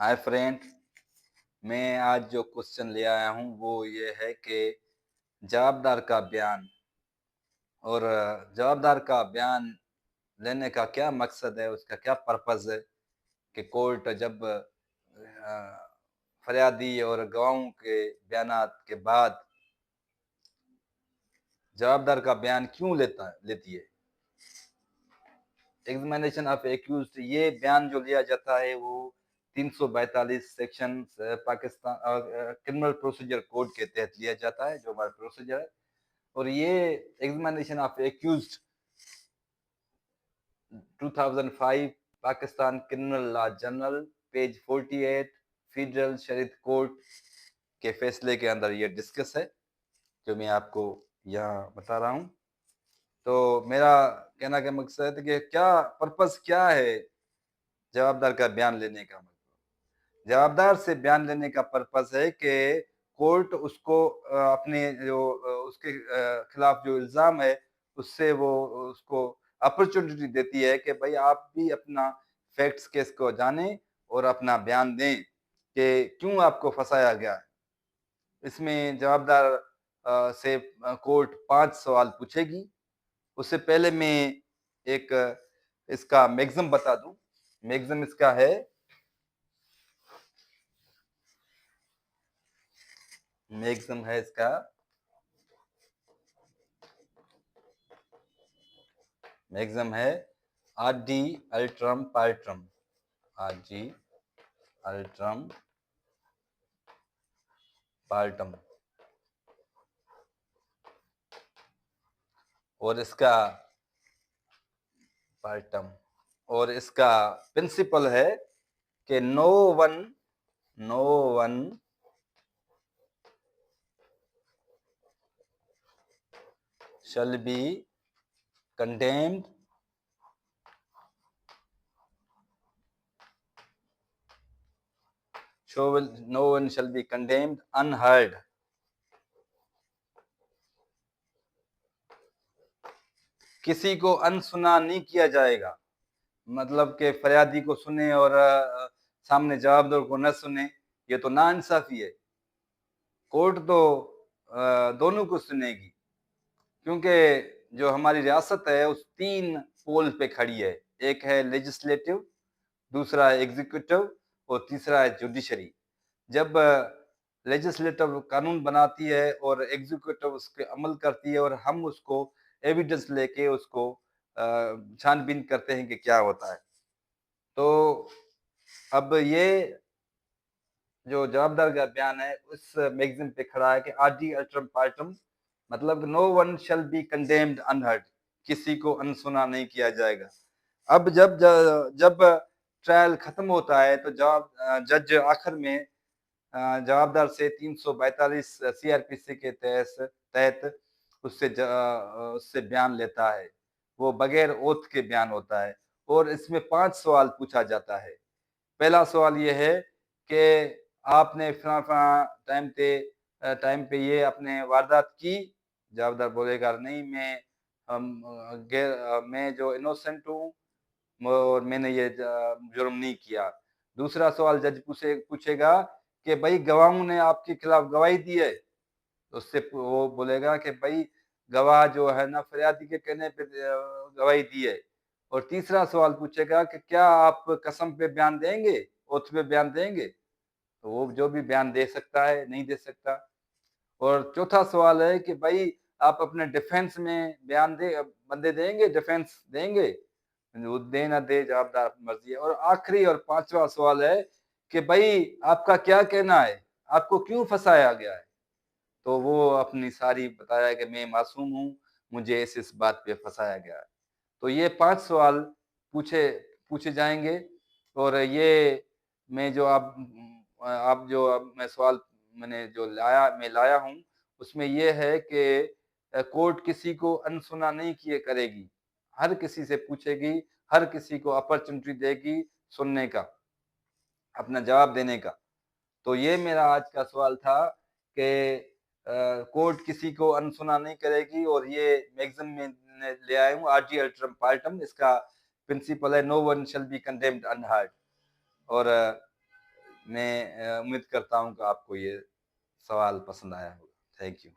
Hi friend. मैं आज जो क्वेश्चन ले आया हूँ वो ये है कि जवाबदार का बयान और जवाबदार का बयान लेने का क्या मकसद है, उसका क्या पर्पस है कि कोर्ट जब फरियादी और गवाहों के बयानात के बाद जवाबदार का बयान क्यों लेती है। एग्जामिनेशन ऑफ एक्यूज्ड, ये बयान जो लिया जाता है वो 342 section Pakistan criminal procedure code के तहत लिया जाता है, जो हमारा प्रोसीजर है। और ये examination of accused 2005 Pakistan criminal law journal page 48 federal शरीयत कोर्ट के फैसले के अंदर ये डिस्कस है, जो मैं आपको यहाँ बता रहा हूँ। तो मेरा कहना का मकसद है कि क्या पर्पस क्या है जवाबदार का बयान लेने का। जवाबदार से बयान लेने का पर्पस है कि कोर्ट उसको अपने जो उसके खिलाफ जो इल्जाम है उससे वो उसको अपॉर्चुनिटी देती है कि भाई आप भी अपना फैक्ट्स केस को जानें और अपना बयान दें कि क्यों आपको फंसाया गया है। इसमें जवाबदार से कोर्ट 5 सवाल पूछेगी। उससे पहले मैं एक इसका मैक्सिम बता दूं। मैक्सिम इसका है, मैक्सिम है इसका मैक्सिम है आर डी अल्ट्रम पाल्ट्रम, आर डी अल्ट्रम पाल्टम। और इसका पाल्टम और इसका प्रिंसिपल है कि no one shall be condemned no one shall be condemned unheard। किसी को अनसुना नहीं किया जाएगा, मतलब कि फरियादी को सुने और सामने जवाबदार को न सुने, ये तो नाइंसाफी है। कोर्ट तो दोनों को सुनेगी, क्योंकि जो हमारी रियासत है उस 3 पोल पे खड़ी है। एक है लेजिस्लेटिव, दूसरा है एग्जीक्यूटिव और तीसरा है जुडिशरी। जब लेजिस्लेटिव कानून बनाती है और एग्जीक्यूटिव उसके अमल करती है और हम उसको एविडेंस लेके उसको छानबीन करते हैं कि क्या होता है। तो अब ये जो जवाबदार का बयान है उस मैगजीन पे खड़ा है कि आरडी अल्ट्रम पार्टम, मतलब no one shall be condemned unheard, किसी को अनसुना नहीं किया जाएगा। अब जब ट्रायल खत्म होता है तो जज आखिर में जवाबदार से 342 सीआरपीसी के तहत उससे बयान लेता है। वो बगैर ओथ के बयान होता है और इसमें 5 सवाल पूछा जाता है। पहला सवाल ये है कि आपने फला टाइम पे ये आपने वारदात की। जवाबदार बोलेगा नहीं, मैं जो इनोसेंट हूँ और मैंने ये जुर्म नहीं किया। दूसरा सवाल जज पूछेगा कि भाई गवाहों ने आपके खिलाफ गवाही दी है, तो उससे वो बोलेगा कि भाई गवाह जो है ना फरियादी के कहने पे गवाही दी है। और तीसरा सवाल पूछेगा कि क्या आप कसम पे बयान देंगे, ओथ पे बयान देंगे, तो वो जो भी बयान दे सकता है, नहीं दे सकता। और चौथा सवाल है कि भाई आप अपने डिफेंस में बयान बंदे देंगे, डिफेंस देंगे, वो दे ना दे जवाबदार अपनी मर्जी है। और आखिरी और 5वां सवाल है कि भाई आपका क्या कहना है, आपको क्यों फंसाया गया है। तो वो अपनी सारी बताया कि मैं मासूम हूँ, मुझे इस बात पे फंसाया गया है। तो ये 5 सवाल पूछे पूछे जाएंगे। और ये मैं जो आप जो अब मैं सवाल मैं लाया हूँ उसमें ये है कि कोर्ट किसी को अनसुना नहीं किए करेगी, हर किसी से पूछेगी, हर किसी को अपॉर्चुनिटी देगी सुनने का, अपना जवाब देने का। तो ये मेरा आज का सवाल था कि कोर्ट किसी को अनसुना नहीं करेगी। और ये मैगजीन में ले आया हूँ, आरजी अल्ट्रम पार्टम। इसका प्रिंसिपल है no one shall be condemned unheard. और मैं उम्मीद करता हूँ कि आपको ये सवाल पसंद आया होगा। Thank you.